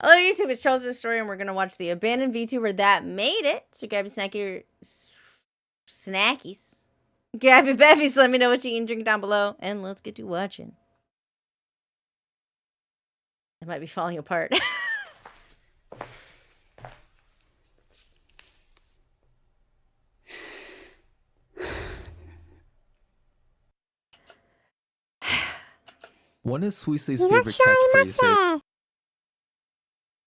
Hello YouTube, it's Chelzor story, and we're gonna watch the abandoned VTuber that made it. So grab your snackies. Grab your beffies, let me know what you eat and drink down below, and let's get to watching. It might be falling apart. One of Suisei's favorite catchphrases.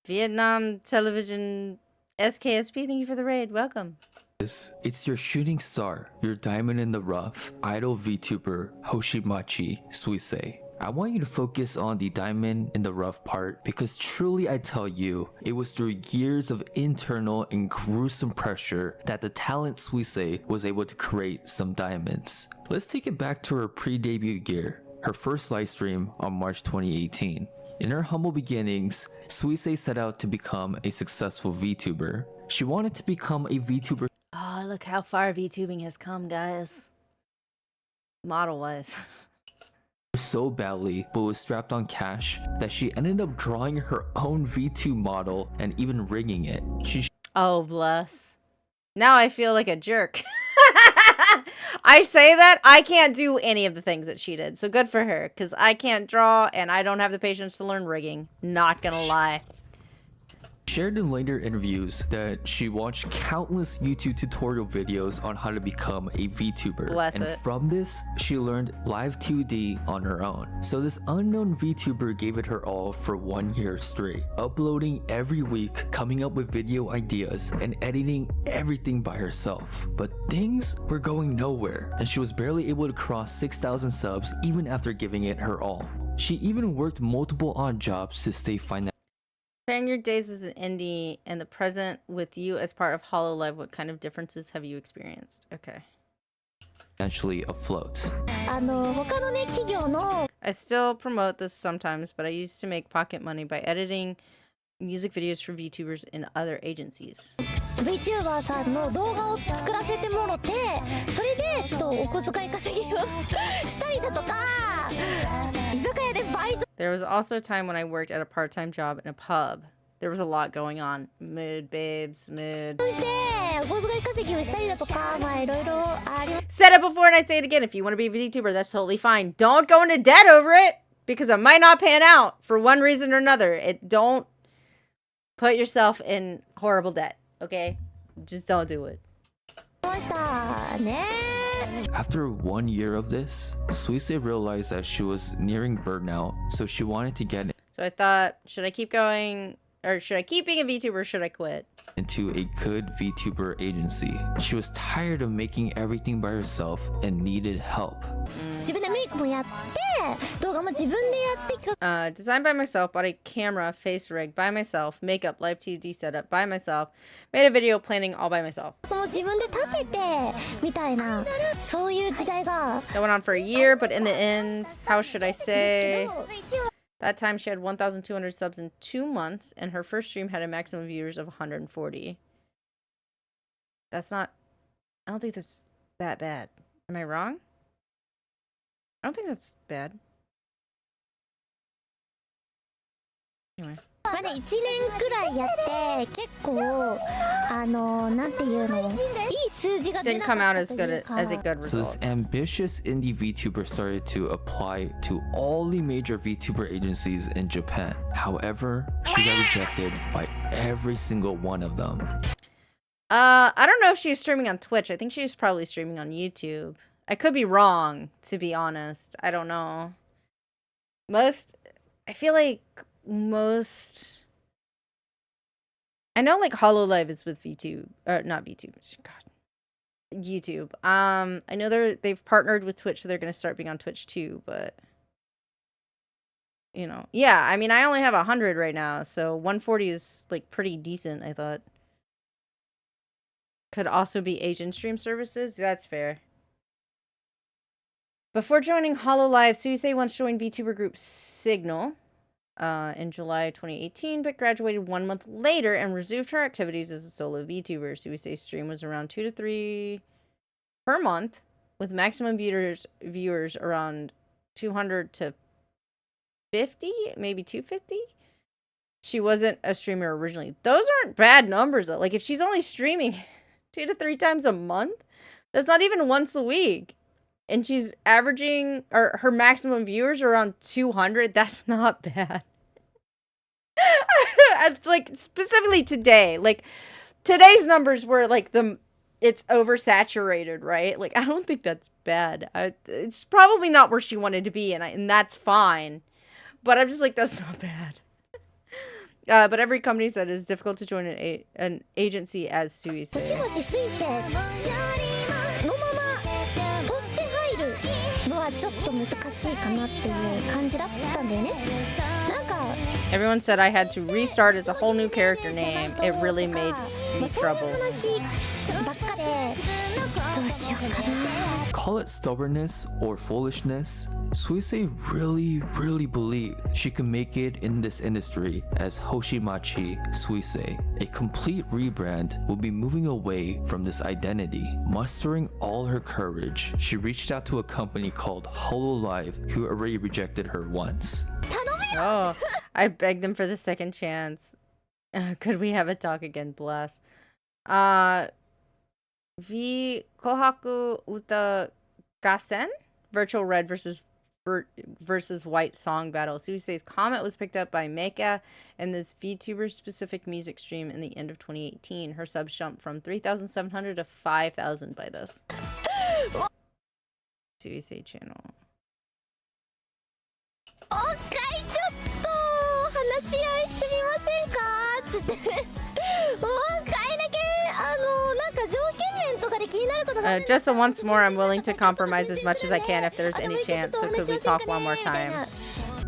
Vietnam Television SKSP, thank you for the raid. Welcome. It's your shooting star, your diamond in the rough, idol VTuber Hoshimachi Suisei. I want you to focus on the diamond in the rough part because truly I tell you, it was through years of internal and gruesome pressure that the talent Suisei was able to create some diamonds. Let's take it back to her pre-debut year, her first livestream on March 2018. In her humble beginnings, Suisei set out to become a successful VTuber. She wanted to become a VTuber. Oh, look how far VTubing has come, guys. Model-wise. So badly, but was strapped on cash, that she ended up drawing her own V2 model and even rigging it. Oh, bless. Now I feel like a jerk. I say that, I can't do any of the things that she did. So good for her, because I can't draw and I don't have the patience to learn rigging. Not gonna lie. Shared in later interviews that she watched countless YouTube tutorial videos on how to become a VTuber. Bless it. From this, she learned live 2D on her own. So this unknown VTuber gave it her all for 1 year straight, uploading every week, coming up with video ideas, and editing everything by herself. But things were going nowhere, and she was barely able to cross 6,000 subs even after giving it her all. She even worked multiple odd jobs to stay financially. Comparing your days as an indie and the present with you as part of HoloLive, what kind of differences have you experienced? Okay. Financially afloat. I still promote this sometimes, but I used to make pocket money by editing music videos for VTubers in other agencies. VTuber さんの動画を作らせてもろて、それでちょっとお小遣い稼ぎをしたりだとか、居酒屋でバイト。 There was also a time when I worked at a part-time job in a pub. There was a lot going on. Mood, babes, mood. そしてお小遣い稼ぎをしたりだとか、まあいろいろあり。 Said it before and I say it again. If you want to be a VTuber, that's totally fine. Don't go into debt over it because it might not pan out for one reason or another. Don't put yourself in horrible debt, okay? Just don't do it. ましたね。 After 1 year of this, Suisei realized that she was nearing burnout, so she wanted to get So I thought, should I keep going, or should I keep being a VTuber, or should I quit? into a good VTuber agency. She was tired of making everything by herself and needed help. 自分でメイクもやって、動画も自分でやっていく。 Designed by myself, bought a camera, face rig by myself, makeup, live TD setup by myself, made a video planning all by myself. もう自分で立ててみたいな、そういう時代が。 That went on for a year, but in the end, how should I say? That time she had 1,200 subs in 2 months, and her first stream had a maximum viewers of 140. That's not... I don't think that's that bad. Am I wrong? I don't think that's bad. Anyway. まだ1年くらいやって結構なんていうのいい数字が出 Didn't なか come っ out た as と good いうか as a good So this result. ambitious indie VTuber started to apply to all the major VTuber agencies in Japan. However, she got rejected by every single one of them. I don't know if she was streaming on Twitch. I think she was probably streaming on YouTube. I could be wrong, to be honest. I don't know. I feel like most... I know like HoloLive is with VTube, or not VTube, God, YouTube. I know they've partnered with Twitch, so they're going to start being on Twitch too, but... You know, yeah, I mean, I only have 100 right now, so 140 is like pretty decent, I thought. Could also be agent stream services. That's fair. Before joining HoloLive, Suisei once joined VTuber group Signal in July 2018, but graduated 1 month later and resumed her activities as a solo VTuber. Suisei's stream was around 2 to 3 per month, with maximum viewers around 200 to 50, maybe 250. she wasn't a streamer originally. Those aren't bad numbers though. Like if she's only streaming 2 to 3 times a month, that's not even once a week. And she's averaging, or her maximum viewers are around 200. That's not bad. Like specifically today, like today's numbers were like it's oversaturated, right? Like I don't think that's bad. It's probably not where she wanted to be, and that's fine. But I'm just like, that's not bad. But every company said it's difficult to join an agency as Suisei. 星町水星のままとして入るのはちょっと難しいかなっていう感じだったんだよね。なんか Everyone said I had to restart as a whole new character name. It really made me そういう trouble. 話ばっかでどうしようかな。 Call it stubbornness or foolishness, Suisei really believed she could make it in this industry as Hoshimachi Suisei. A complete rebrand would be moving away from this identity. Mustering all her courage, she reached out to a company called Hololive who already rejected her once. Oh, I begged them for the second chance. Could we have a talk again, bless? V Kohaku Uta Gassen? Virtual Red versus White song battle. Suisei's comment was picked up by Mecha and this VTuber specific music stream in the end of 2018. Her subs jumped from 3,700 to 5,000 by this. Suisei channel. おっかいちょっと話し合いしてみませんかつっておっかいだけなんか条件面とかで気になることがあるんですか Just once more, I'm willing to compromise as much as I can if there's any chance. So could we talk one more time?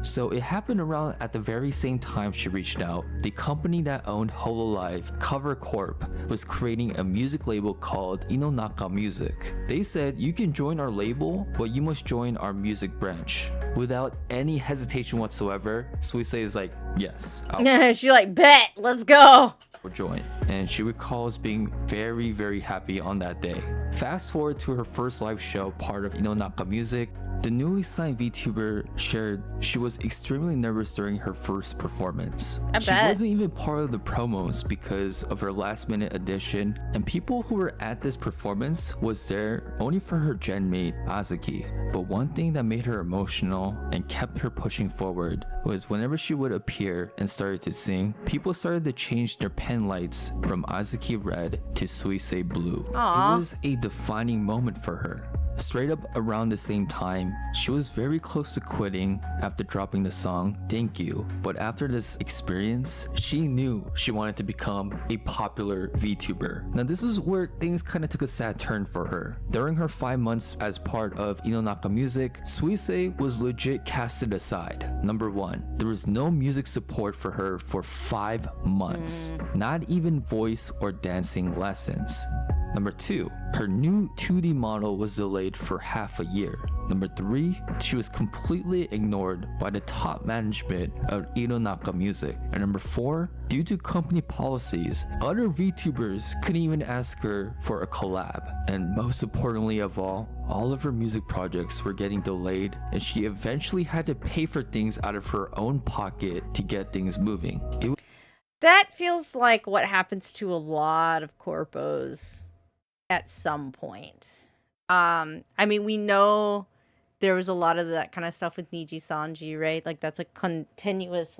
So it happened around at the very same time she reached out. The company that owned Hololive, Cover Corp, was creating a music label called Inonaka Music. They said, you can join our label, but you must join our music branch. Without any hesitation whatsoever, Suisei is like, yes, She like, bet, let's go. I'll join. And she recalls being very happy on that day. Fast forward to her first live show, part of Inonaka Music. The newly signed VTuber shared she was extremely nervous during her first performance. She bet. wasn't even part of the promos because of her last minute addition, and people who were at this performance was there only for her gen mate Azuki. But one thing that made her emotional and kept her pushing forward was whenever she would appear and started to sing, people started to change their pen lights from Azuki red to Suisei blue. Aww. It was a defining moment for her. Straight up around the same time, she was very close to quitting after dropping the song Thank You. But after this experience, she knew she wanted to become a popular VTuber. Now this is where things kind of took a sad turn for her. During her 5 months as part of Inonaka Music, Suisei was legit casted aside. Number 1, there was no music support for her for 5 months. Not even voice or dancing lessons. Number 2, her new 2D model was delayed for half a year. Number 3, she was completely ignored by the top management of Inonaka Music. And number 4, due to company policies, other VTubers couldn't even ask her for a collab. And most importantly of all of her music projects were getting delayed, and she eventually had to pay for things out of her own pocket to get things moving. That feels like what happens to a lot of corpos at some point. I mean, we know there was a lot of that kind of stuff with Niji Sanji, right? Like that's a continuous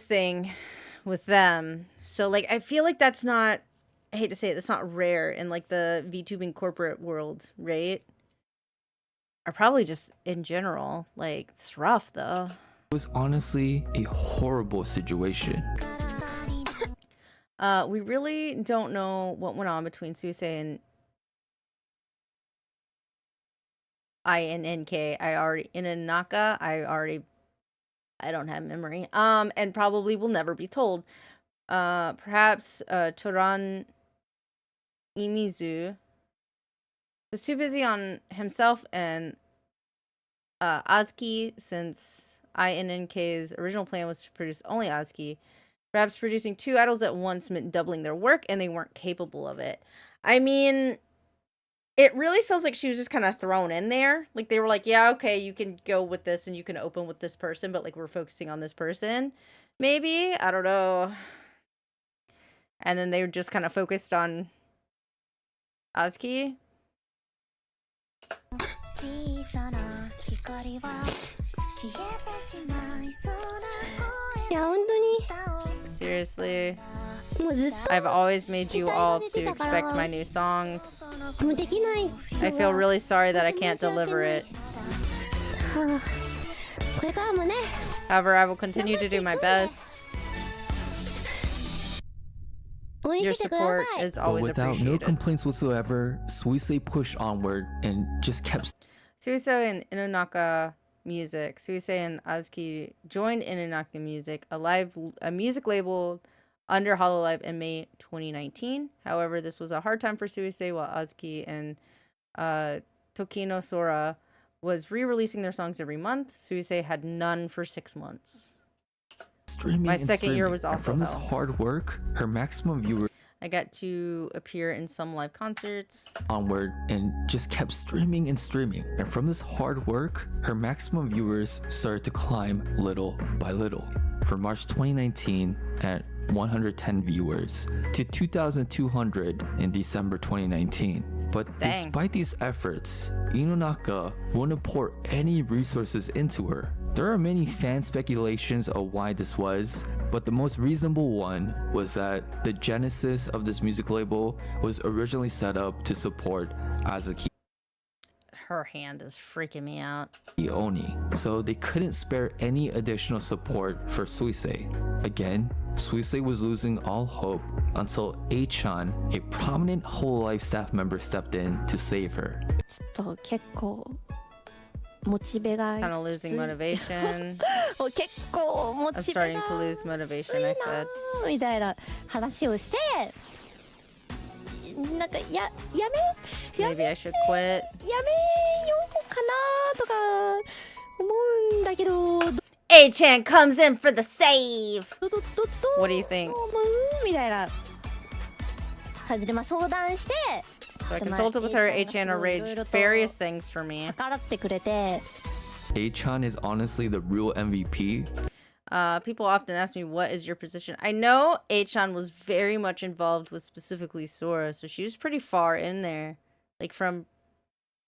thing with them. So like I feel like that's not, I hate to say it, that's not rare in like the VTubing corporate world, right? Or probably just in general. Like it's rough though. It was honestly a horrible situation. We really don't know what went on between Suisei and INNK. Inanaka. I don't have memory. And probably will never be told. Perhaps Toran Imizu was too busy on himself and Azuki, since INNK's original plan was to produce only Azuki. Perhaps producing 2 idols at once meant doubling their work, and they weren't capable of it. I mean, it really feels like she was just kind of thrown in there. Like they were like, yeah, okay, you can go with this and you can open with this person, but like we're focusing on this person. Maybe, I don't know. And then they were just kind of focused on Azuki. 小さな光は消えてしまいそうな声いや本当に Seriously, もうずっと I've always made you all to expect my new songs. もうできない I feel really sorry that I can't deliver it. はあこれからもね However, I will continue to do my best. 応援 Your してくだ support さい is But always without no appreciated. complaints whatsoever, Suisei pushed onward and just kept Suisei and Inonaka Music. Suisei and Azuki joined Inonaka Music, a music label under Hololive in May 2019. However, this was a hard time for Suisei while Azuki and Tokino Sora was re-releasing their songs every month. Suisei had none for 6 months. streaming. My and second year streaming. was And also from this hell. hard work, her maximum viewers I got to appear in some live concerts. onward and just kept streaming and streaming. And from this hard work, her maximum viewers started to climb little by little. From March 2019 at 110 viewers to 2,200 in December 2019. But Dang. despite these efforts, Inonaka wouldn't pour any resources into her. There are many fan speculations of why this was, but the most reasonable one was that the genesis of this music label was originally set up to support Azuki Her hand is freaking me out. Oni, so they couldn't spare any additional support for Suisei. Again, Suisei was losing all hope until A-chan, a prominent Hololive staff member, stepped in to save her. ちょっと結構モチベが Kind of losing motivation. もう結構モ I'm チベ starting が to lose motivation, I said. みたいな話をしてなんかやめ Maybe I should quit. やめようかなとか思うんだけど A-chan comes in for the save! ど What do you think? 思うみたいな感じでまあ相談して So I consulted with her. A-chan arranged various things for me. 計らってくれて A-chan is honestly the real MVP. People often ask me, what is your position? I know A-chan was very much involved with specifically Sora, so she was pretty far in there. Like, from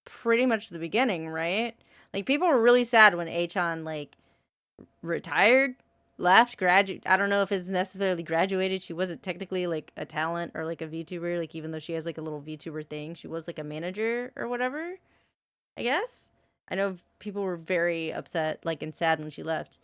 pretty much the beginning, right? Like, people were really sad when A-chan, like, retired, left, graduate. I don't know if it's necessarily graduated. She wasn't technically, like, a talent or, like, a VTuber. Like, even though she has, like, a little VTuber thing, she was, like, a manager or whatever, I guess. I know people were very upset, like, and sad when she left.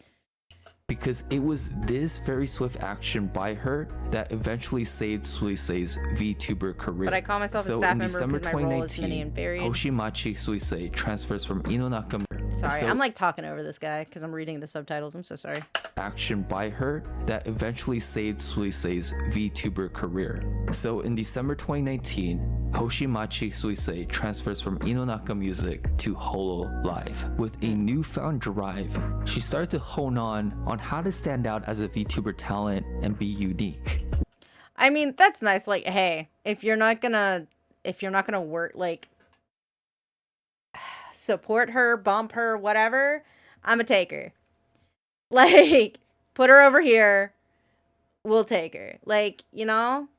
Because it was this very swift action by her that eventually saved Suisei's VTuber career. But I call myself a So staff in member December because my role is many 2019, and varied. Hoshimachi Suisei transfers from Inonaka. Sorry, So I'm like talking over this guy because I'm reading the subtitles. I'm so sorry. action by her that eventually saved Suisei's VTuber career. So in December 2019, Hoshimachi Suisei transfers from Inonaka Music to Hololive. With a newfound drive, she started to hone on how to stand out as a VTuber talent and be unique. I mean, that's nice. Like, hey, if you're not gonna work, like, support her, bump her, whatever, I'ma take her. Like, put her over here. We'll take her. Like, you know?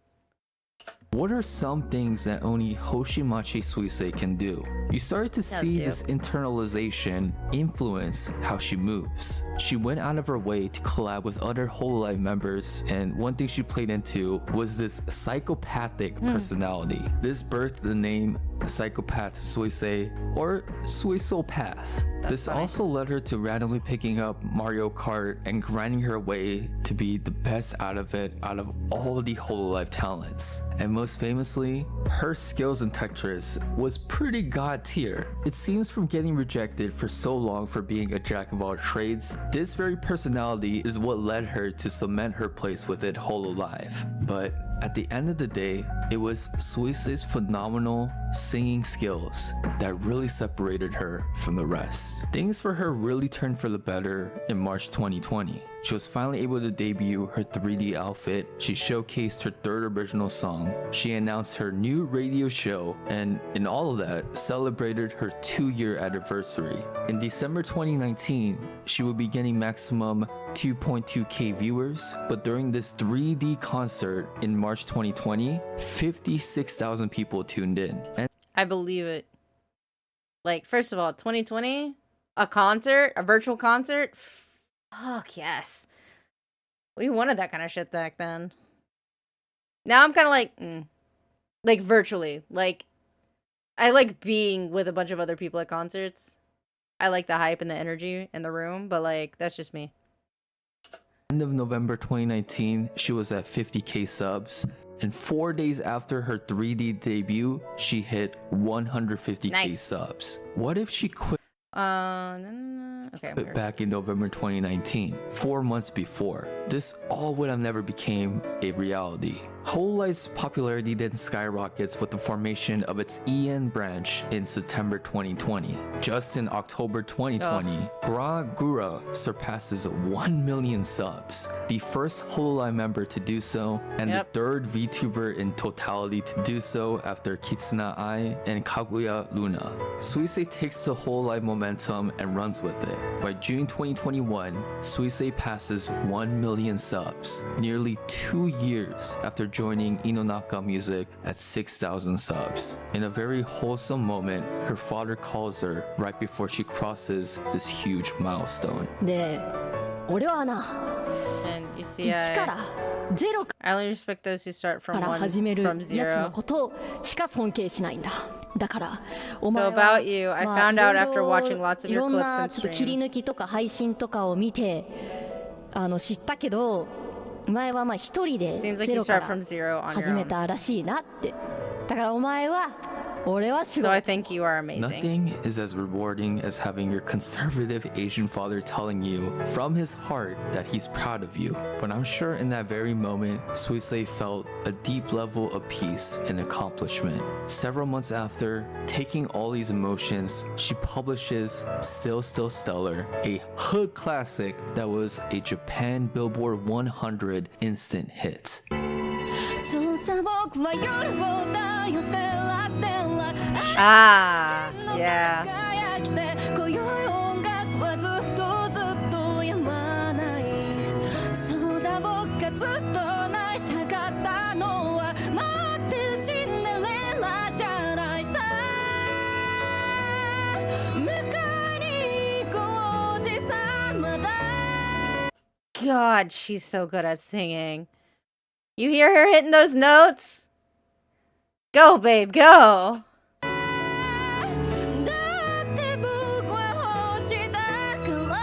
What are some things that only Hoshimachi Suisei can do? You started to see cute. this internalization influence how she moves. She went out of her way to collab with other Hololive members, and one thing she played into was this psychopathic personality. This birthed the name Psychopath Suisei or Suisopath. This funny. also led her to randomly picking up Mario Kart and grinding her way to be the best out of it out of all the Hololive talents. And most famously, her skills in Tetris was pretty god tier. It seems from getting rejected for so long for being a jack of all trades, this very personality is what led her to cement her place within Hololive. But at the end of the day, It was Suisei's phenomenal singing skills that really separated her from the rest. Things for her really turned for the better in March 2020. She was finally able to debut her 3D outfit, she showcased her third original song, she announced her new radio show, and in all of that, celebrated her 2-year anniversary. In December 2019, she would be getting maximum 2.2k viewers, but during this 3D concert in March 2020, 56,000 people tuned in. And I believe it. Like, first of all, 2020, a concert, a virtual concert. Fuck yes. We wanted that kind of shit back then. Now I'm kind of like virtually. Like, I like being with a bunch of other people at concerts. I like the hype and the energy in the room, but like, that's just me. End of November 2019, she was at 50k subs, and 4 days after her 3D debut, she hit 150k Nice. subs. What if she quit Okay. back in November 2019, 4 months before? This all would have never became a reality. Hololive's popularity then skyrockets with the formation of its EN branch in September 2020. Just in October 2020, Gra Gura surpasses 1 million subs, the first Hololive member to do so, and the third VTuber in totality to do so after Kitsuna Ai and Kaguya Luna. Suisei takes the Hololive momentum and runs with it. By June 2021, Suisei passes 1 million subs, nearly 2 years after joining Inonaka Music at 6,000 subs. In a very wholesome moment, her father calls her right before she crosses this huge milestone. で、俺はな、 And you see, 1から0 か I only respect those who start from ら one 始める from やつの zero. ことしか尊敬しないんだ。だから、お So 前は about you, I まあ found out いろい after ろ watching lots of い your ろん clips な and ちょっと切り stream. 抜きとか配信とかを見て知ったけど、前はまあ一人で Seems like you ゼロ start から from zero on 始 your め own. たらしいなって。だからお前は俺はす So ご I い。 think you are amazing. Nothing is as rewarding as having your conservative Asian father telling you from his heart that he's proud of you. But I'm sure in that very moment, Suisei felt a deep level of peace and accomplishment. Several months after, taking all these emotions, she publishes Still Stellar, a hood classic that was a Japan Billboard 100 instant hit. そうさ僕は夜を太陽せらしてら Ah, yeah. 輝きて今宵音楽はずっとずっと止まないそうだ僕がずっと泣いたかったのは待ってるシンデレラじゃないさ迎えに行こうおじさまだ God, she's so good at singing. You hear her hitting those notes? Go, babe, go. だって僕は星だから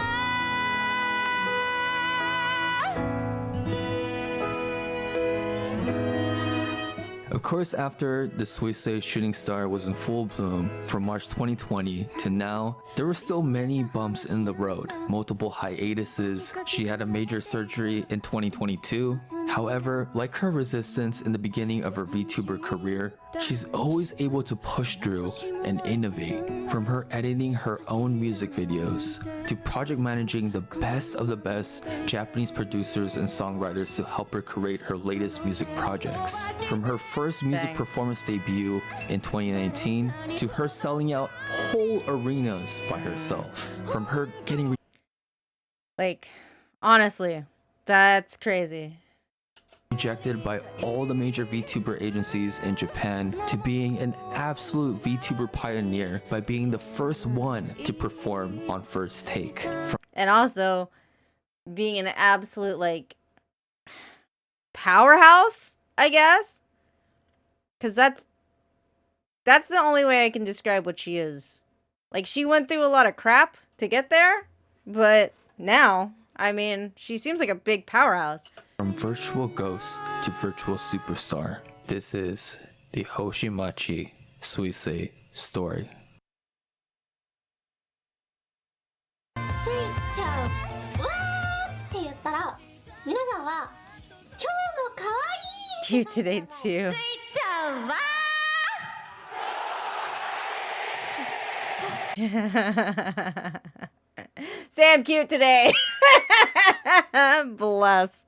Of course, after the Suisei shooting star was in full bloom from March 2020 to now, there were still many bumps in the road, multiple hiatuses. She had a major surgery in 2022. However, like her resistance in the beginning of her VTuber career, she's always able to push through and innovate. From her editing her own music videos to project managing the best of the best Japanese producers and songwriters to help her create her latest music projects. From her first music Dang. performance debut in 2019 to her selling out whole arenas by herself. From her getting Like, honestly, that's crazy. rejected by all the major VTuber agencies in Japan to being an absolute VTuber pioneer by being the first one to perform on First Take. From And also, being an absolute, like, powerhouse, I guess? Because that's the only way I can describe what she is. Like, she went through a lot of crap to get there, but now, I mean, she seems like a big powerhouse. virtual ghost to virtual superstar, this is the Hoshimachi Suisei story. スイちゃんわーって言ったら皆さんは今日も可愛い You today, too. ちゃうわ Sam cute today. Bless.